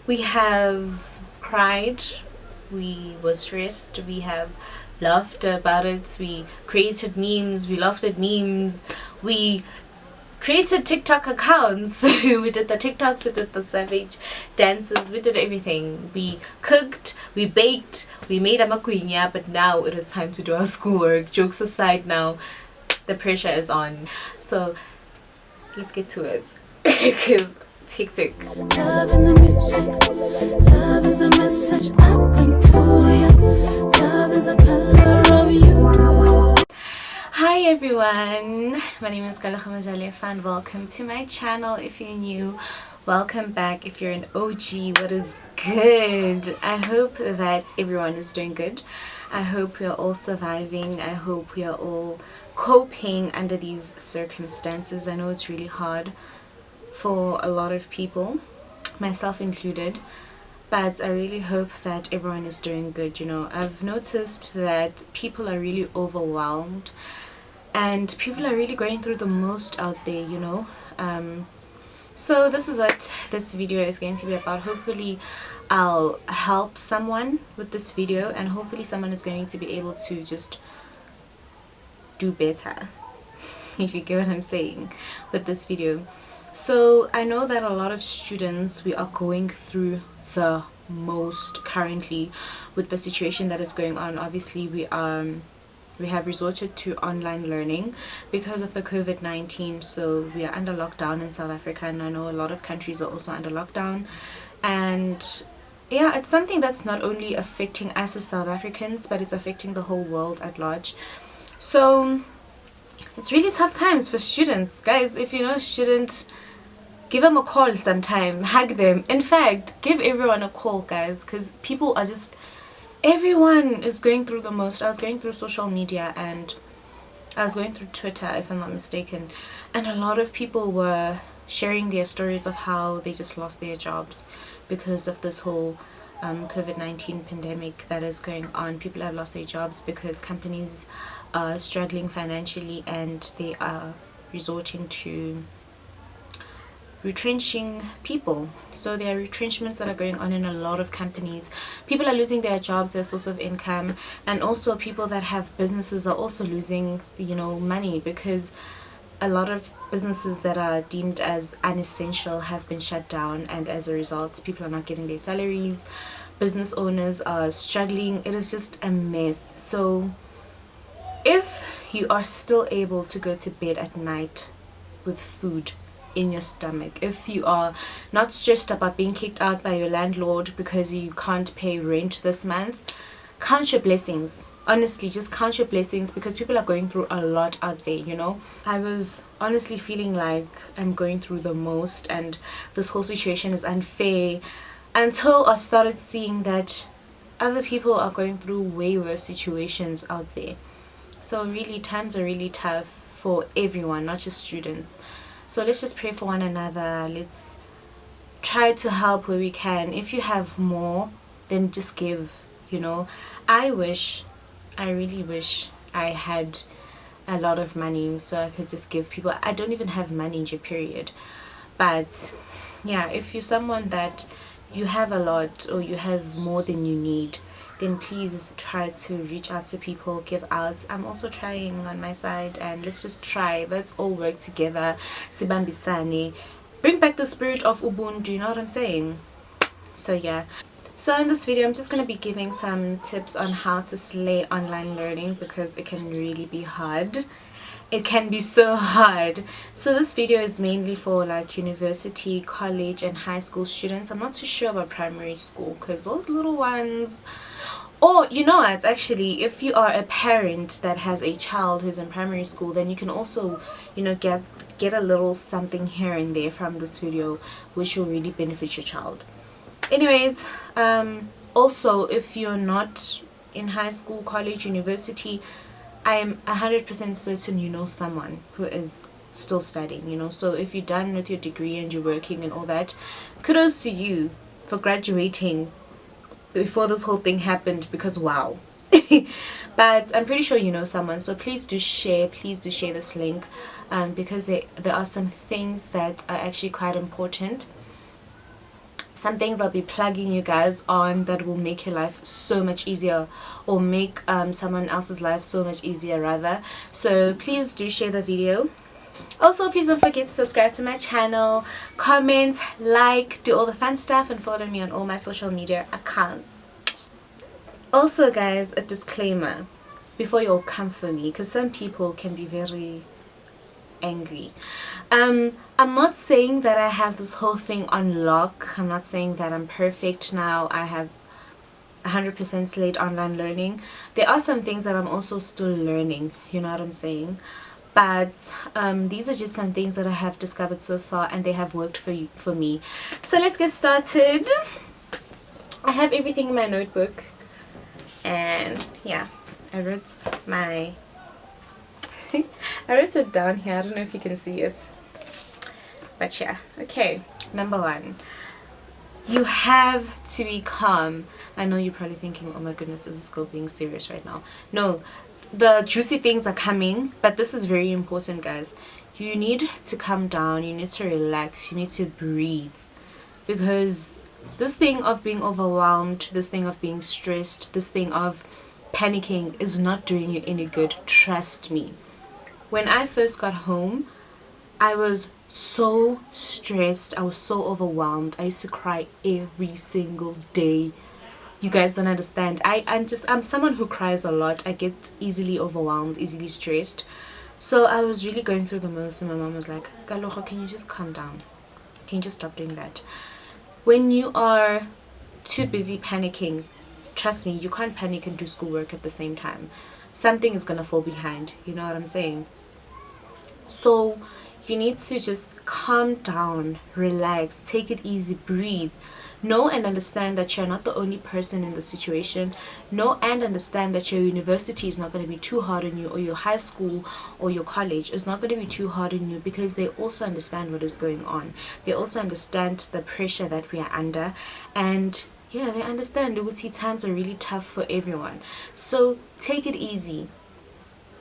We have cried, we were stressed, we have laughed about it, we created memes, we laughed at memes, we created TikTok accounts. We did the TikToks, we did the savage dances, we did everything. We cooked, we baked, we made amakwinya, but now it is time to do our schoolwork. Jokes aside, now the pressure is on. So let's get to it because it's hectic. Love in the music, love is a message I bring to you, love is the color of you. Hi everyone, my name is Kalakhamajalefa and welcome to my channel. If you're new, welcome back. If you're an OG, what is good? I hope that everyone is doing good. I hope we are all surviving. I hope we are all coping under these circumstances. I know it's really hard for a lot of people, myself included, but I really hope that everyone is doing good. You know, I've noticed that people are really overwhelmed and people are really going through the most out there, you know. So this is what this video is going to be about. Hopefully I'll help someone with this video, and hopefully someone is going to be able to just do better, if you get what I'm saying, with this video. So I know that a lot of students, we are going through the most currently with the situation that is going on. Obviously we have resorted to online learning because of the COVID-19. So we are under lockdown in South Africa, and I know a lot of countries are also under lockdown. And yeah, it's something that's not only affecting us as South Africans, but it's affecting the whole world at large. So it's really tough times for students. Guys, if you know a student, give them a call sometime, hug them. In fact, give everyone a call, guys, because people are just, everyone is going through the most. I was going through social media and I was going through Twitter, if I'm not mistaken, and a lot of people were sharing their stories of how they just lost their jobs because of this whole COVID-19 pandemic that is going on. People have lost their jobs because companies are struggling financially and they are resorting to retrenching people. So there are retrenchments that are going on in a lot of companies. People are losing their jobs, their source of income, and also people that have businesses are also losing, you know, money, because a lot of businesses that are deemed as unessential have been shut down, and as a result people are not getting their salaries. Business owners are struggling. It is just a mess. So if you are still able to go to bed at night with food in your stomach, if you are not stressed about being kicked out by your landlord because you can't pay rent this month, count your blessings. Honestly, just count your blessings, because people are going through a lot out there, you know. I was honestly feeling like I'm going through the most and this whole situation is unfair, until I started seeing that other people are going through way worse situations out there. So really, times are really tough for everyone, not just students. So let's just pray for one another. Let's try to help where we can. If you have more, then just give, you know. I really wish I had a lot of money so I could just give people. I don't even have money, period. But yeah, if you're someone that you have a lot or you have more than you need, then please try to reach out to people, give out. I'm also trying on my side, and let's just try. Let's all work together. Sibambisane. Bring back the spirit of Ubuntu, you know what I'm saying? So yeah. So in this video I'm just going to be giving some tips on how to slay online learning, because it can really be hard. It can be so hard. So this video is mainly for like university, college and high school students. I'm not too sure about primary school, because those little ones, or you know what, actually if you are a parent that has a child who's in primary school, then you can also, you know, get a little something here and there from this video which will really benefit your child. Anyways, also if you're not in high school, college, university, I am 100% certain you know someone who is still studying, you know. So if you're done with your degree and you're working and all that, kudos to you for graduating before this whole thing happened, because wow. But I'm pretty sure you know someone, so please do share this link, because there are some things that are actually quite important some things I'll be plugging you guys on that will make your life so much easier, or make someone else's life so much easier rather. So please do share the video. Also, please don't forget to subscribe to my channel, comment, like, do all the fun stuff, and follow me on all my social media accounts. Also guys, a disclaimer before you all come for me, because some people can be very angry. I'm not saying that I have this whole thing on lock. I'm not saying that I'm perfect now. I have 100% slate online learning. There are some things that I'm also still learning, you know what I'm saying? But these are just some things that I have discovered so far, and they have worked for me. So let's get started. I have everything in my notebook, and yeah, I wrote my I wrote it down here. I don't know if you can see it, but yeah. Okay, number one, you have to be calm. I know you're probably thinking, oh my goodness, is this girl being serious right now? No, the juicy things are coming, but this is very important, guys. You need to calm down, you need to relax, you need to breathe, because this thing of being overwhelmed, this thing of being stressed, this thing of panicking is not doing you any good. Trust me. When I first got home, I was so stressed, I was so overwhelmed. I used to cry every single day. You guys don't understand. I'm someone who cries a lot. I get easily overwhelmed, easily stressed. So I was really going through the most, and my mom was like, Galoho, can you just calm down? Can you just stop doing that? When you are too busy panicking, trust me, you can't panic and do schoolwork at the same time. Something is gonna fall behind, you know what I'm saying? So you need to just calm down, relax, take it easy, breathe. Know and understand that you're not the only person in the situation. Know and understand that your university is not going to be too hard on you, or your high school or your college is not going to be too hard on you, because they also understand what is going on. They also understand the pressure that we are under, and yeah, they understand Luguti times are really tough for everyone. So take it easy,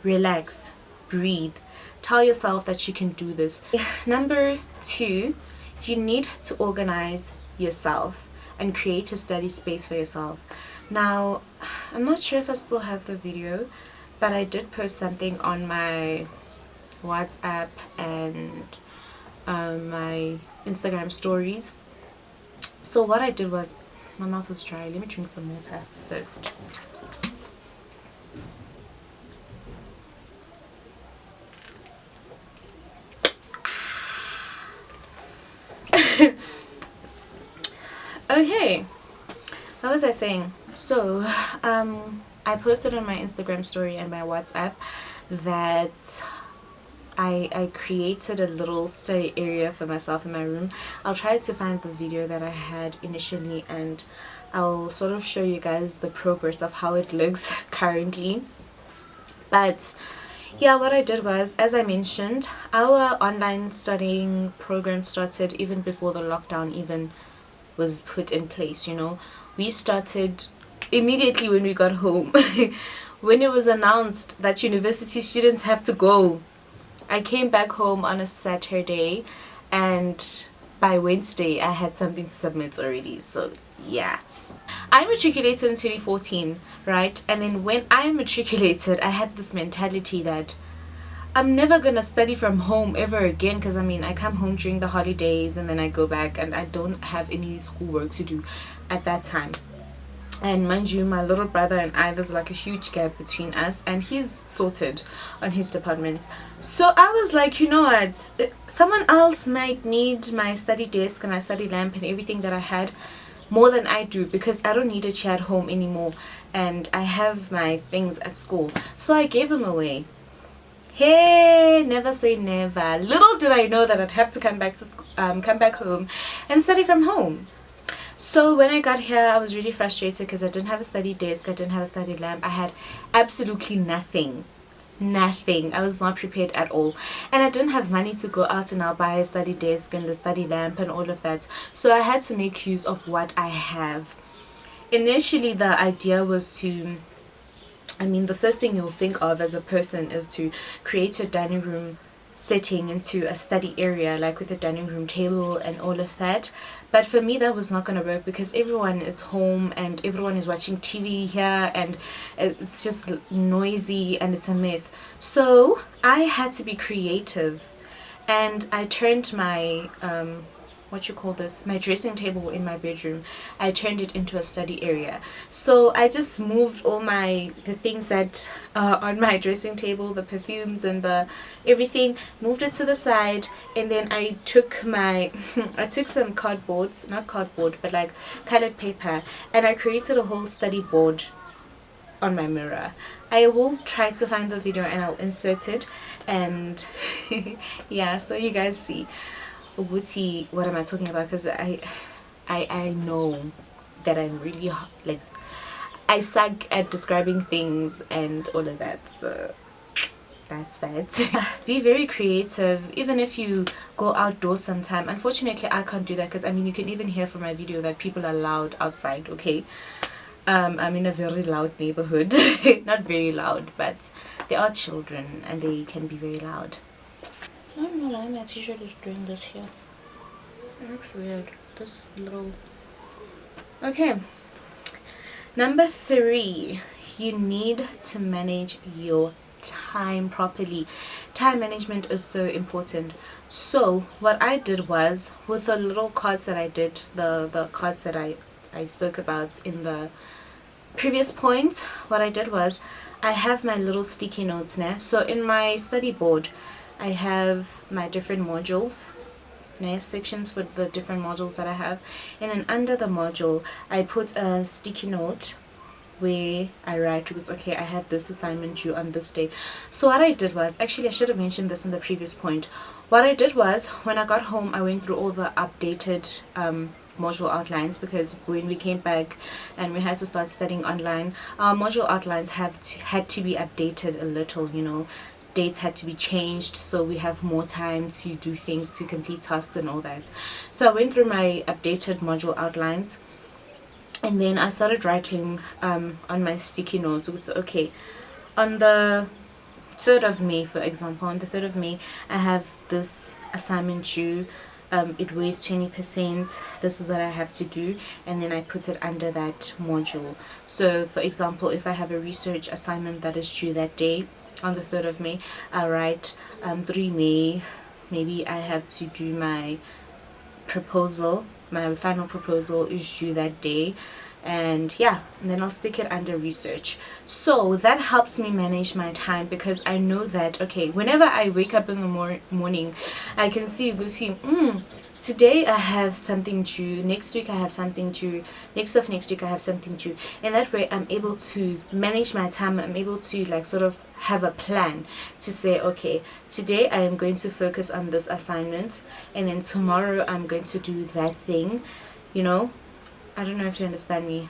relax, breathe, tell yourself that you can do this. Number two, you need to organize yourself and create a study space for yourself. Now, I'm not sure if I still have the video, but I did post something on my WhatsApp and my Instagram stories. So what I did was, my mouth is dry, let me drink some water first. Okay, what was I saying? So I posted on my Instagram story and my WhatsApp that I created a little study area for myself in my room. I'll try to find the video that I had initially, and I'll sort of show you guys the progress of how it looks currently. But yeah, what I did was, as I mentioned, our online studying program started even before the lockdown even was put in place. You know, we started immediately when we got home. When it was announced that university students have to go, I came back home on a Saturday, and by Wednesday I had something to submit already. So yeah, I matriculated in 2014, right? And then when I matriculated, I had this mentality that I'm never gonna study from home ever again, because I mean, I come home during the holidays and then I go back, and I don't have any schoolwork to do at that time. And mind you, my little brother and I, there's like a huge gap between us, and he's sorted on his department. So I was like, you know what, someone else might need my study desk and my study lamp and everything that I had more than I do, because I don't need a chair at home anymore, and I have my things at school. So I gave them away. Hey, never say never. Little did I know that I'd have to come back home and study from home. So when I got here, I was really frustrated because I didn't have a study desk, I didn't have a study lamp, I had absolutely nothing. I was not prepared at all, and I didn't have money to go out and I'll buy a study desk and a study lamp and all of that. So I had to make use of what I have. Initially, the idea was to, I mean, the first thing you'll think of as a person is to create your dining room setting into a study area, like with a dining room table and all of that. But for me, that was not going to work because everyone is home and everyone is watching TV here, and it's just noisy and it's a mess. So I had to be creative, and I turned my what you call this, my dressing table in my bedroom, I turned it into a study area. So I just moved all the things that are on my dressing table, the perfumes and the everything, moved it to the side, and then I took my I took some cardboards, not cardboard but like colored paper, and I created a whole study board on my mirror. I will try to find the video and I'll insert it, and yeah, so you guys see what am I talking about, because I know that I'm really like, I suck at describing things and all of that. So that's that. Be very creative, even if you go outdoors sometime. Unfortunately, I can't do that because I mean, you can even hear from my video that people are loud outside. Okay, I'm in a very loud neighborhood. Not very loud, but there are children and they can be very loud. I don't know why my t-shirt is doing this here. It looks weird. This little... Okay. Number 3. You need to manage your time properly. Time management is so important. So what I did was, with the little cards that I did, the cards that I spoke about in the previous point, what I did was, I have my little sticky notes now. So in my study board, I have my different modules, sections for the different modules that I have, and then under the module I put a sticky note where I write, because okay, I have this assignment due on this day. So what I did was, actually I should have mentioned this in the previous point, what I did was, when I got home I went through all the updated module outlines, because when we came back and we had to start studying online, our module outlines had to be updated a little, you know, dates had to be changed, so we have more time to do things, to complete tasks and all that. So I went through my updated module outlines, and then I started writing on my sticky notes. So okay, on the 3rd of May, for example, on the 3rd of May I have this assignment due, it weighs 20%, this is what I have to do, and then I put it under that module. So for example, if I have a research assignment that is due that day, on the 3rd of May, I write 3 May, maybe I have to do my proposal, my final proposal is due that day, and yeah, and then I'll stick it under research. So that helps me manage my time, because I know that okay, whenever I wake up in the morning, I can see today I have something due, next week I have something due, next week I have something due, and that way I'm able to manage my time. I'm able to like sort of have a plan to say, okay, today I am going to focus on this assignment, and then tomorrow I'm going to do that thing, you know. I don't know if you understand me,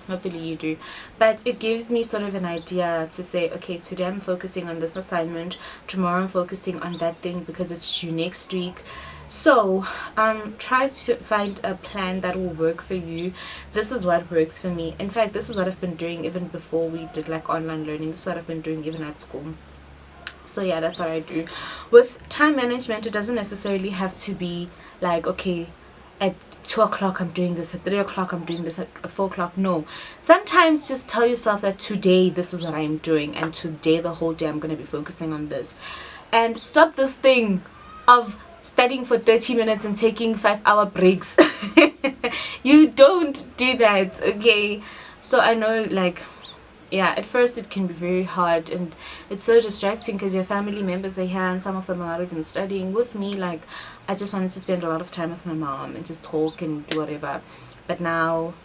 hopefully you do, but it gives me sort of an idea to say, okay, today I'm focusing on this assignment, tomorrow I'm focusing on that thing because it's due next week. So try to find a plan that will work for you. This is what works for me. In fact, this is what I've been doing even before we did like online learning. This is what I've been doing even at school. So yeah, that's what I do. With time management, it doesn't necessarily have to be like, okay, at 2 o'clock I'm doing this, at 3 o'clock I'm doing this, at 4 o'clock. No, sometimes just tell yourself that today this is what I am doing, and today the whole day I'm going to be focusing on this. And stop this thing of studying for 30 minutes and taking 5-hour breaks. You don't do that, okay? So I know, like, yeah, at first it can be very hard and it's so distracting because your family members are here and some of them are not even studying with me. Like, I just wanted to spend a lot of time with my mom and just talk and do whatever, but now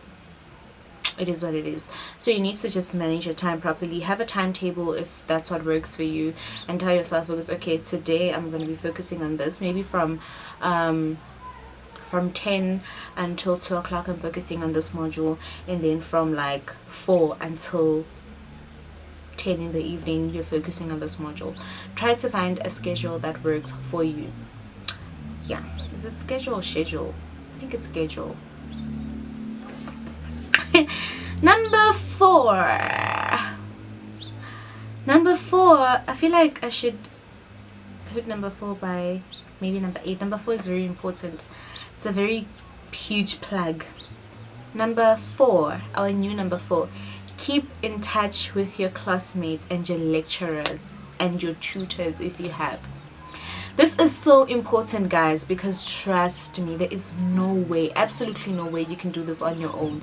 it is what it is. So you need to just manage your time properly. Have a timetable if that's what works for you, and tell yourself, okay, today I'm going to be focusing on this. Maybe from 10 until 2 o'clock I'm focusing on this module, and then from like 4 until 10 in the evening you're focusing on this module. Try to find a schedule that works for you. Yeah, is it schedule or schedule? I think it's schedule. Number 4, I feel like I should childhood number 4 by maybe number 8. Number 4 is very important. It's a very huge plug. Number 4, our new number 4, keep in touch with your classmates and your lecturers and your tutors if you have. This is so important, guys, because trust me, there is no way, absolutely no way you can do this on your own.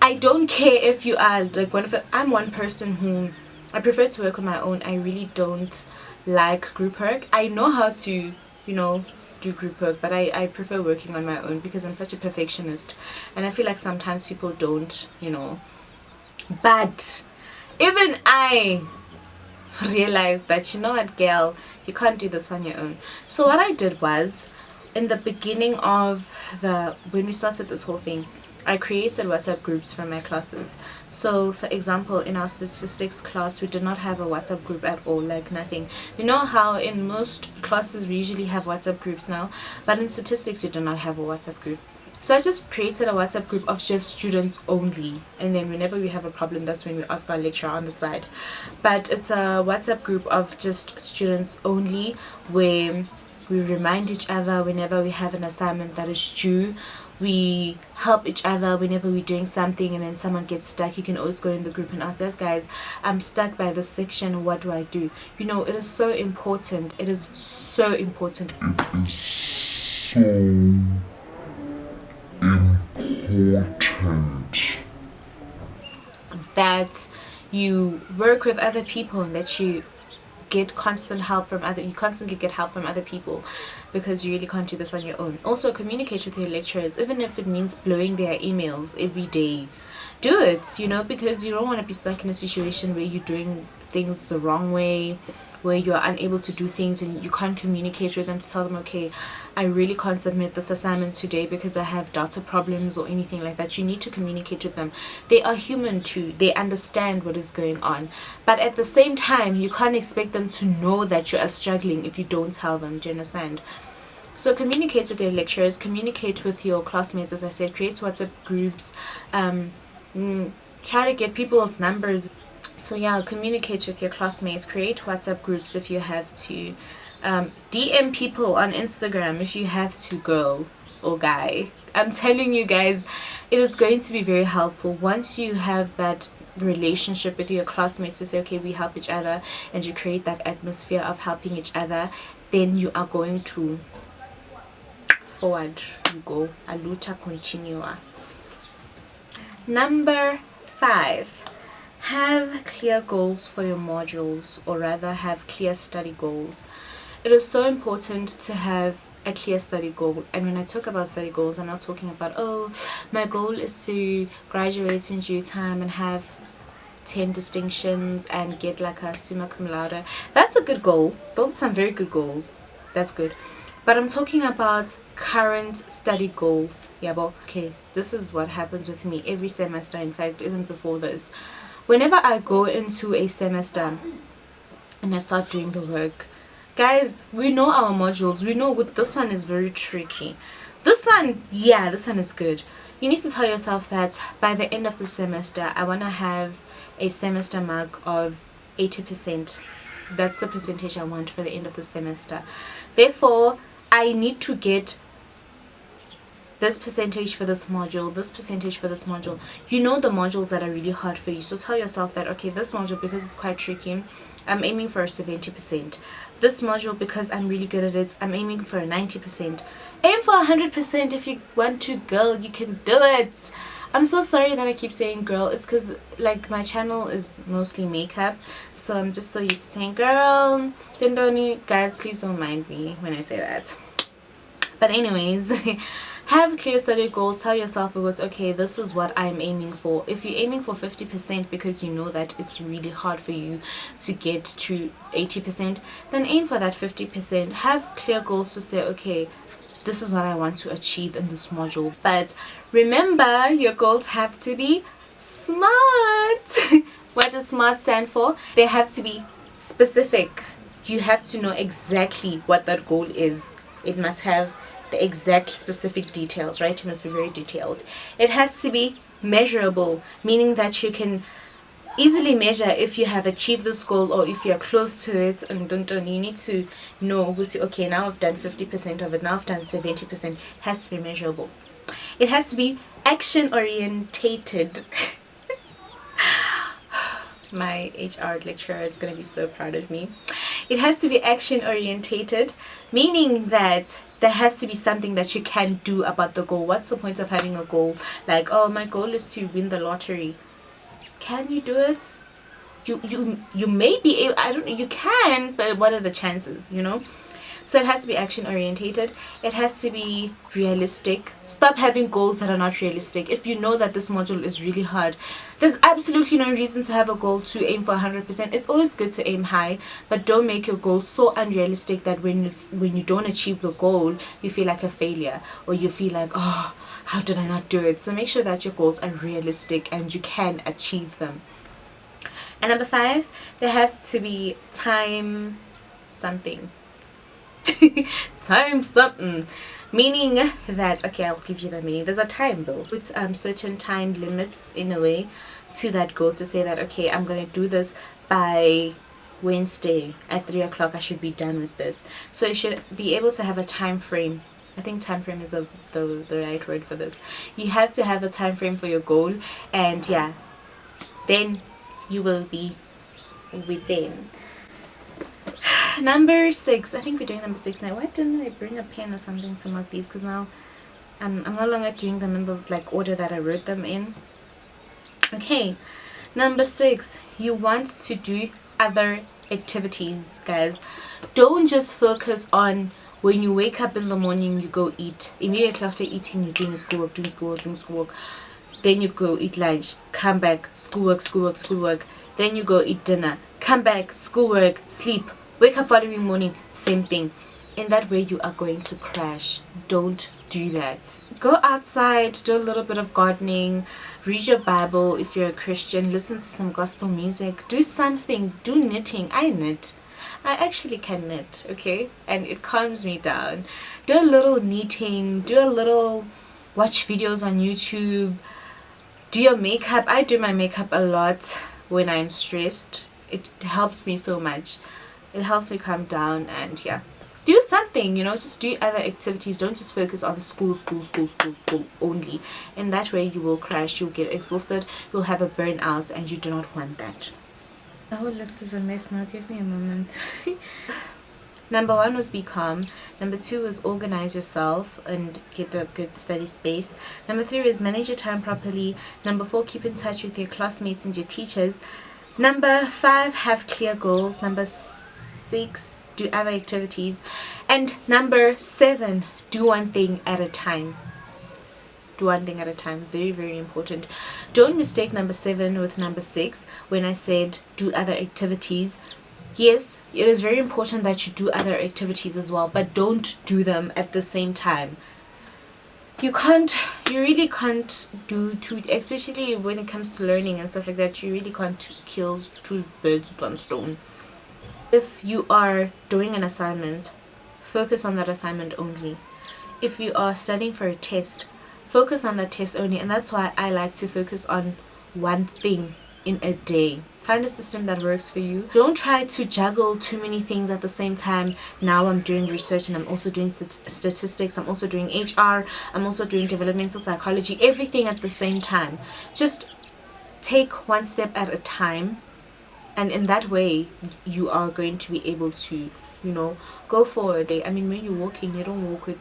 I don't care if you are like I'm one person who I prefer to work on my own. I really don't like group work. I know how to, you know, do group work, but I prefer working on my own because I'm such a perfectionist, and I feel like sometimes people don't, you know. But even I realized that, you know what, girl, you can't do this on your own. So what I did was, in the beginning of when we started this whole thing, I created WhatsApp groups for my classes. So for example, in our statistics class, we did not have a WhatsApp group at all, like nothing. You know how in most classes we usually have WhatsApp groups now, but in statistics we do not have a WhatsApp group. So I just created a WhatsApp group of just students only, and then whenever we have a problem, that's when we ask our lecturer on the side. But it's a WhatsApp group of just students only, where we remind each other whenever we have an assignment that is due. We help each other whenever we're doing something and then someone gets stuck. You can always go in the group and ask us, guys, I'm stuck by this section, what do I do? You know, it is so important. It is so important. It is so important that you work with other people and that you get constant help from you constantly get help from other people, because you really can't do this on your own. Also, communicate with your lecturers, even if it means blowing their emails every day. Do it, you know, because you don't want to be stuck in a situation where you're doing things the wrong way, where you're unable to do things and you can't communicate with them to tell them, okay, I really can't submit this assignment today because I have data problems or anything like that. You need to communicate with them. They are human too. They understand what is going on. But at the same time, you can't expect them to know that you are struggling if you don't tell them. Do you understand? So communicate with your lecturers, communicate with your classmates, as I said, create WhatsApp groups, try to get people's numbers. So yeah, communicate with your classmates, create WhatsApp groups if you have to, DM people on Instagram if you have to, girl or guy. I'm telling you guys, it is going to be very helpful once you have that relationship with your classmates to say, okay, we help each other, and you create that atmosphere of helping each other. Then you are going to forward, you go, a luta continua. Number 5, have clear goals for your modules, or rather have clear study goals. It is so important to have a clear study goal. And when I talk about study goals, I'm not talking about, oh, my goal is to graduate in due time and have 10 distinctions and get like a summa cum laude. That's a good goal. Those are some very good goals. That's good. But I'm talking about current study goals. Yeah, but okay, this is what happens with me every semester. In fact, even before this, whenever I go into a semester and I start doing the work, guys, we know our modules. We know this one is very tricky. This one, yeah, this one is good. You need to tell yourself that by the end of the semester, I want to have a semester mark of 80%. That's the percentage I want for the end of the semester. Therefore, I need to get this percentage for this module, this percentage for this module. You know the modules that are really hard for you. So tell yourself that, okay, this module, because it's quite tricky, I'm aiming for a 70%. This module, because I'm really good at it, I'm aiming for a 90%. Aim for 100% if you want to, girl. You can do it. I'm so sorry that I keep saying girl. It's because like my channel is mostly makeup, so I'm just so used to saying girl. Dindoni. Guys, please don't mind me when I say that. But anyways, have clear study goals. Tell yourself it was, okay, this is what I'm aiming for. If you're aiming for 50% because you know that it's really hard for you to get to 80%, then aim for that 50%. Have clear goals to say, okay, this is what I want to achieve in this module. But remember, your goals have to be smart. What does SMART stand for? They have to be specific. You have to know exactly what that goal is. It must have the exact specific details, right? It must be very detailed. It has to be measurable, meaning that you can easily measure if you have achieved this goal or if you're close to it. And you need to know, okay, now I've done 50% of it, now I've done 70%. It has to be measurable. It has to be action orientated. My HR lecturer is going to be so proud of me. It has to be action orientated, meaning that there has to be something that you can do about the goal. What's the point of having a goal? Like, oh, my goal is to win the lottery. Can you do it? You may be able, I don't know, you can, but what are the chances, you know? So it has to be action orientated. It has to be realistic. Stop having goals that are not realistic. If you know that this module is really hard, there's absolutely no reason to have a goal to aim for 100%. It's always good to aim high, but don't make your goals so unrealistic that when you don't achieve the goal, you feel like a failure, or you feel like, oh, how did I not do it? So make sure that your goals are realistic and you can achieve them. And number 5, there has to be time something. Time something, meaning that, okay, I'll give you the meaning. There's a time though. Put certain time limits in a way to that goal, to say that, okay, I'm gonna do this by Wednesday at 3 o'clock. I should be done with this. So you should be able to have a time frame. I think time frame is the right word for this. You have to have a time frame for your goal, and yeah, then you will be within. Number 6, I think we're doing number 6 now. Why didn't I bring a pen or something to mark these? Because now I'm no longer doing them in the order that I wrote them in. Okay, number 6, you want to do other activities, guys. Don't just focus on when you wake up in the morning, you go eat. Immediately after eating, you're doing schoolwork. Then you go eat lunch, come back, schoolwork. Then you go eat dinner, come back, schoolwork, sleep. Wake up following morning, same thing. In that way, you are going to crash. Don't do that. Go outside, do a little bit of gardening, read your Bible if you're a Christian, listen to some gospel music, do something, do knitting. I knit. I actually can knit, okay? And it calms me down. Do a little knitting, watch videos on YouTube, do your makeup. I do my makeup a lot when I'm stressed. It helps me so much. It helps me calm down, and yeah, do something, you know, just do other activities. Don't just focus on school only. In that way, you will crash, you'll get exhausted, you'll have a burnout, and you do not want that. The whole list is a mess now. Give me a moment. Number 1 was be calm. Number 2 was organize yourself and get a good study space. Number 3 is manage your time properly. Number 4, keep in touch with your classmates and your teachers. Number 5, have clear goals. Number 6, do other activities. And number 7, do one thing at a time. Do one thing at a time. Very, very important. Don't mistake number 7 with number 6 when I said do other activities. Yes, it is very important that you do other activities as well, but don't do them at the same time. You really can't do two, especially when it comes to learning and stuff like that. You really can't kill 2 birds with 1 stone. If you are doing an assignment, focus on that assignment only. If you are studying for a test, focus on that test only. And that's why I like to focus on one thing in a day. Find a system that works for you. Don't try to juggle too many things at the same time. Now I'm doing research and I'm also doing statistics, I'm also doing HR, I'm also doing developmental psychology, everything at the same time. Just take one step at a time, and in that way you are going to be able to, you know, go forward. I mean, when you're walking, you don't walk with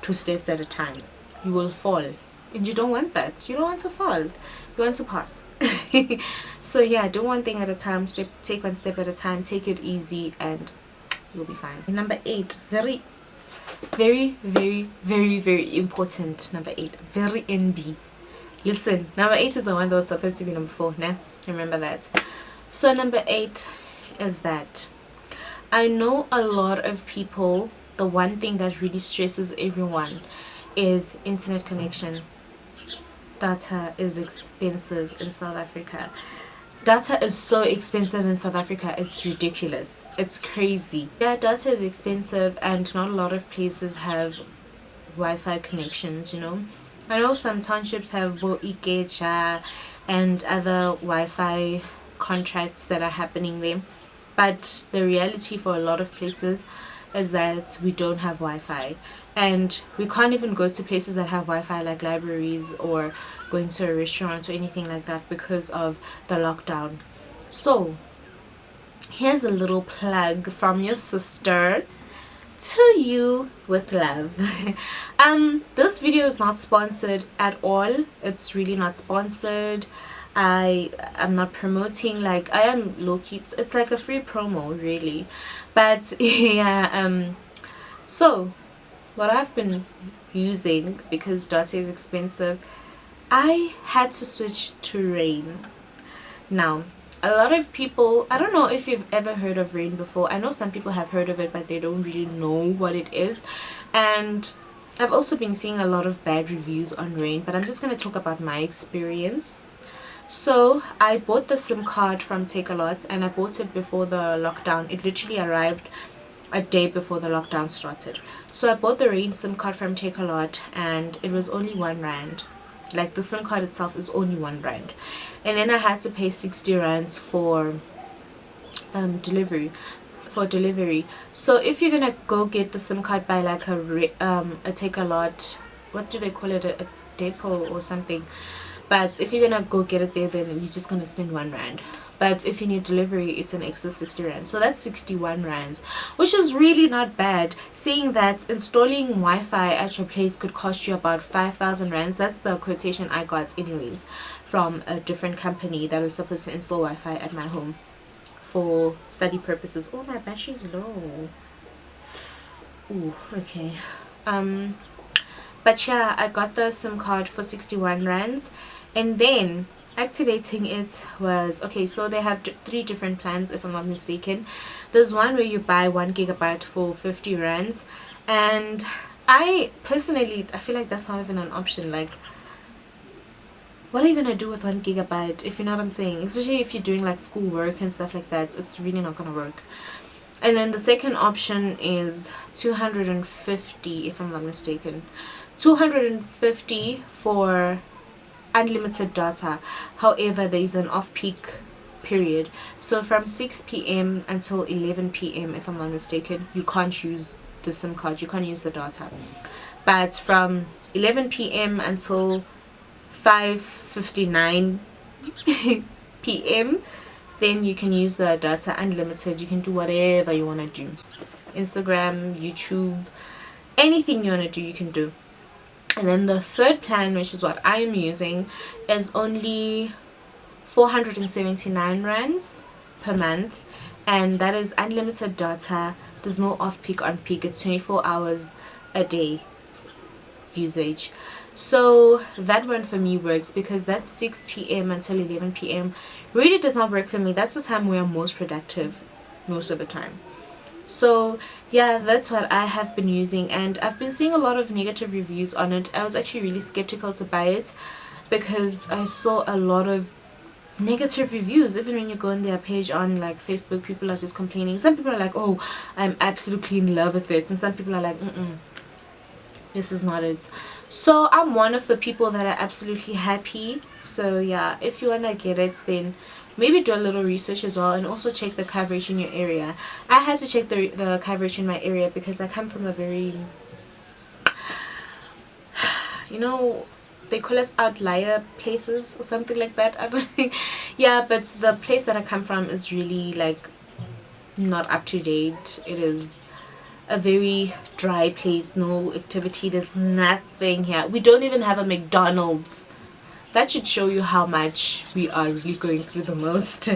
2 steps at a time. You will fall, and you don't want that. You don't want to fall, you want to pass. So yeah, do one thing at a time. Take one step at a time, take it easy, and you'll be fine. Number 8, very important. Number 8, very NB. Listen, number 8 is the one that was supposed to be number 4. Nah, remember that. So number 8 is that I know a lot of people, the one thing that really stresses everyone is internet connection. Data is expensive in South Africa. Data is so expensive in South Africa, it's ridiculous. It's crazy. Yeah, data is expensive and not a lot of places have Wi-Fi connections, you know. I know some townships have Bo Ikecha and other Wi-Fi contracts that are happening there. But the reality for a lot of places is that we don't have Wi-Fi, and we can't even go to places that have Wi-Fi, like libraries or going to a restaurant or anything like that, because of the lockdown. So here's a little plug from your sister to you with love. This video is not sponsored at all. It's really not sponsored. I am not promoting, like, I am low-key, it's like a free promo really. But yeah, so what I've been using, because data is expensive, I had to switch to Rain. Now, a lot of people, I don't know if you've ever heard of Rain before. I know some people have heard of it, but they don't really know what it is. And I've also been seeing a lot of bad reviews on Rain, but I'm just going to talk about my experience. So I bought the SIM card from Takealot, and I bought it before the lockdown. It literally arrived a day before the lockdown started. So I bought the Rain SIM card from Takealot, and it was only R1. Like, the SIM card itself is only R1, and then I had to pay 60 rands for delivery. So if you're gonna go get the SIM card by like a Takealot, what do they call it, a depot or something, but if you're gonna go get it there, then you're just gonna spend R1. But if you need delivery, it's an extra 60 rand. So that's 61 rands, which is really not bad, seeing that installing Wi-Fi at your place could cost you about 5,000 rands. That's the quotation I got anyways from a different company that was supposed to install Wi-Fi at my home for study purposes. Oh, my battery's low. Ooh, okay. But yeah, I got the SIM card for 61 rands, and then activating it was okay. So they have three different plans, if I'm not mistaken. There's one where you buy 1 gigabyte for 50 rands, and I personally, I feel like that's not even an option. Like, what are you gonna do with 1 gigabyte, if you know what I'm saying? Especially if you're doing like school work and stuff like that, it's really not gonna work. And then the second option is 250, if I'm not mistaken. 250 for unlimited data. However, there is an off-peak period, so from 6 p.m. until 11 p.m., if I'm not mistaken, you can't use the SIM card, you can't use the data. But from 11 p.m. until 5:59 p.m., then you can use the data unlimited. You can do whatever you want to do, Instagram, YouTube, anything you want to do, you can do. And then the third plan, which is what I am using, is only 479 rands per month, and that is unlimited data. There's no off-peak, on-peak. It's 24 hours a day usage. So that one for me works, because that's 6 p.m. until 11 p.m. really does not work for me. That's the time where I'm most productive most of the time. So yeah, that's what I have been using, and I've been seeing a lot of negative reviews on it. I was actually really skeptical to buy it because I saw a lot of negative reviews. Even when you go on their page on like Facebook, people are just complaining. Some people are like, oh, I'm absolutely in love with it, and some people are like, this is not it. So I'm one of the people that are absolutely happy. So yeah, if you wanna get it, then maybe do a little research as well, and also check the coverage in your area. I had to check the coverage in my area because I come from a very, you know, they call us outlier places or something like that. I don't think. Yeah, but the place that I come from is really like not up to date. It is a very dry place, no activity, there's nothing here. We don't even have a McDonald's. That should show you how much we are really going through the most.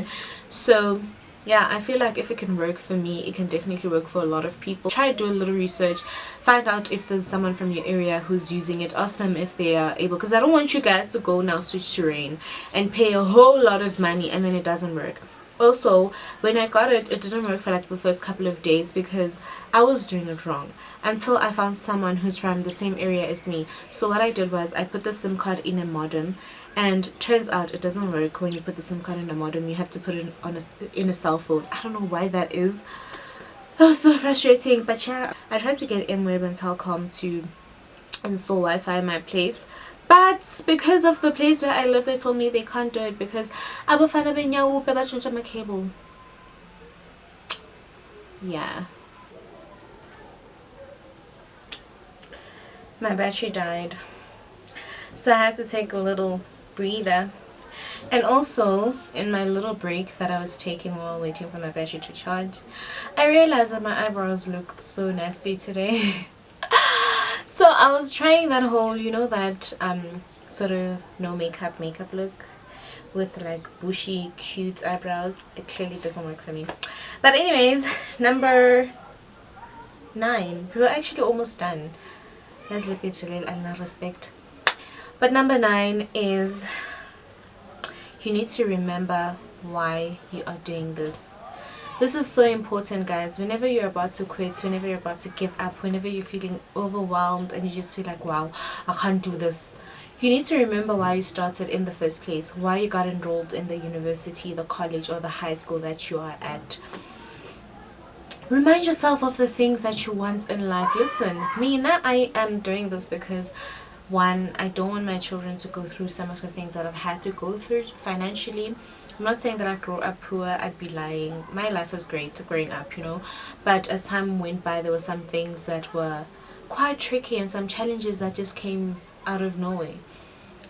So yeah, I feel like if it can work for me, it can definitely work for a lot of people. Try to do a little research, find out if there's someone from your area who's using it, ask them if they are able, because I don't want you guys to go now switch to Rain and pay a whole lot of money and then it doesn't work. Also, when I got it, it didn't work for like the first couple of days because I was doing it wrong until I found someone who's from the same area as me. So what I did was I put the SIM card in a modem, and turns out it doesn't work when you put the SIM card in a modem. You have to put it on in a cell phone. I don't know why that is. Oh, so frustrating. But yeah, I tried to get MWAHHH and Telkom to install Wi-Fi in my place, But because of the place where I live, they told me they can't do it because abafana benyawu pe ba tshontsha my cable. Yeah. My battery died. So I had to take a little breather. And also, in my little break that I was taking while waiting for my battery to charge, I realized that my eyebrows look so nasty today. So I was trying that whole, you know, that sort of no makeup look with like bushy, cute eyebrows. It clearly doesn't work for me. But anyways, number 9. We were actually almost done. Let's look at Jalil and respect. But number 9 is you need to remember why you are doing this. This is so important, guys. Whenever you're about to quit, whenever you're about to give up, whenever you're feeling overwhelmed and you just feel like, wow, I can't do this, you need to remember why you started in the first place, why you got enrolled in the university, the college, or the high school that you are at. Remind yourself of the things that you want in life. Listen, me now, I am doing this because, one, I don't want my children to go through some of the things that I've had to go through financially. I'm not saying that I grew up poor, I'd be lying. My life was great growing up, you know. But as time went by, there were some things that were quite tricky and some challenges that just came out of nowhere.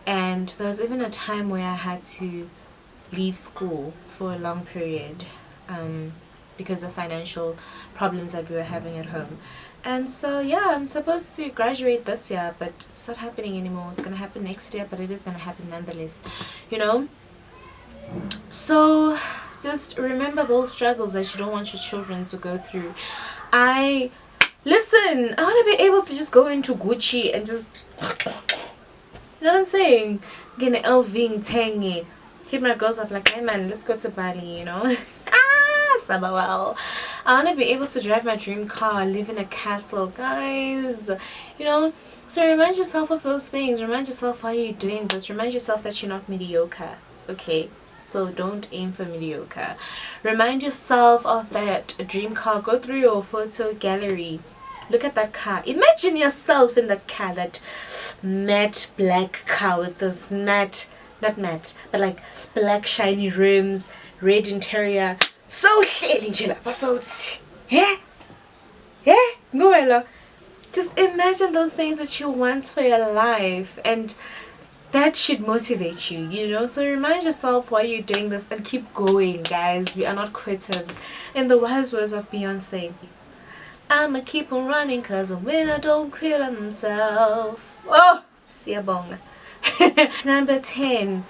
And there was even a time where I had to leave school for a long period because of financial problems that we were having at home. And so yeah, I'm supposed to graduate this year, but it's not happening anymore. It's gonna happen next year, but it is gonna happen nonetheless, you know. So just remember those struggles that you don't want your children to go through. I want to be able to just go into Gucci and just, you know what I'm saying, get an LV tangy, hit my girls up like, hey man, let's go to Bali, you know. Sabawal. I want to be able to drive my dream car, live in a castle, guys, you know. So remind yourself of those things. Remind yourself why you're doing this. Remind yourself that you're not mediocre, okay? So don't aim for mediocre. Remind yourself of that dream car. Go through your photo gallery, look at that car, imagine yourself in that car, that matte black car with those not matte but like black shiny rims, red interior. So yeah, just imagine those things that you want for your life, and that should motivate you, you know. So remind yourself why you're doing this and keep going, guys. We are not quitters. In the wise words of Beyonce, I'ma keep on running cause a winner don't quit on himself. Oh, siyabonga. Number 10,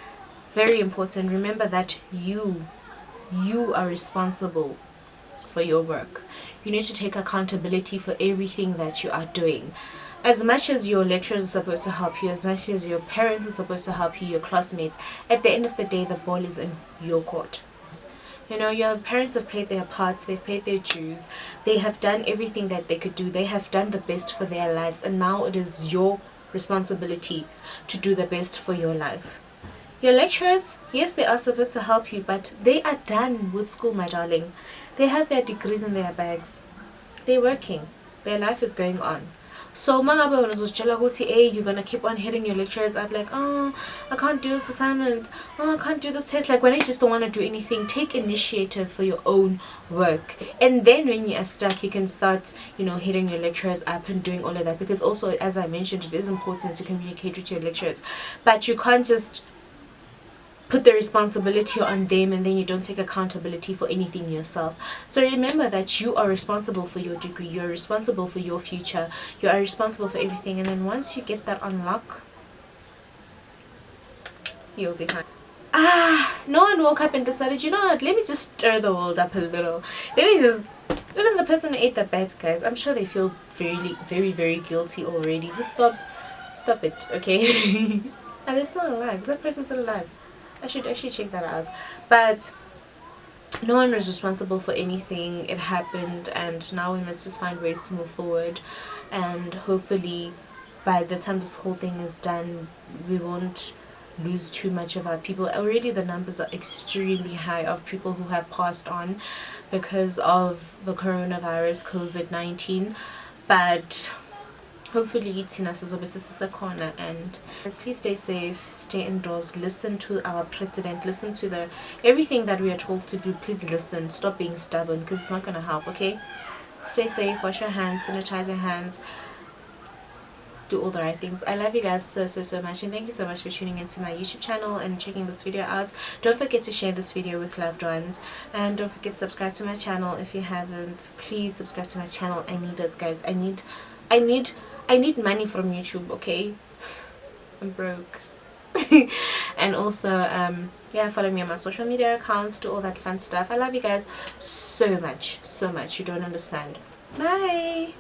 very important. Remember that you are responsible for your work. You need to take accountability for everything that you are doing. As much as your lecturers are supposed to help you, as much as your parents are supposed to help you, your classmates, at the end of the day, the ball is in your court. You know, your parents have played their parts, they've paid their dues, they have done everything that they could do, they have done the best for their lives, and now it is your responsibility to do the best for your life. Your lecturers, yes, they are supposed to help you, but they are done with school, my darling. They have their degrees in their bags. They're working. Their life is going on. So you're gonna keep on hitting your lecturers up like, oh, I can't do this assignment, oh, I can't do this test. Like, when you just don't want to do anything, take initiative for your own work, and then when you are stuck, you can start, you know, hitting your lecturers up and doing all of that. Because also, as I mentioned, it is important to communicate with your lecturers, but you can't just put the responsibility on them and then you don't take accountability for anything yourself. So remember that you are responsible for your degree, you're responsible for your future, you are responsible for everything. And then once you get that unlock, you'll be fine. No one woke up and decided, you know what, let me just stir the world up a little. Let me just, even the person who ate the bats, guys, I'm sure they feel very, very guilty already. Just stop it, okay? Are they still alive? Is that person still alive? I should actually check that out. But no one was responsible for anything. It happened, and now we must just find ways to move forward. And hopefully by the time this whole thing is done, we won't lose too much of our people. Already the numbers are extremely high of people who have passed on because of the coronavirus, COVID-19. But hopefully Tina sizobe sisesekhona. And guys, please stay safe, stay indoors, listen to our president, listen to the everything that we are told to do. Please listen, stop being stubborn, because it's not going to help. Okay, stay safe, wash your hands, sanitize your hands, do all the right things. I love you guys so much, and thank you so much for tuning into my YouTube channel and checking this video out. Don't forget to share this video with loved ones, and don't forget to subscribe to my channel if you haven't. Please subscribe to my channel. I need it, guys. I need money from YouTube. Okay, I'm broke. And also yeah, follow me on my social media accounts, do all that fun stuff. I love you guys so much, you don't understand. Bye.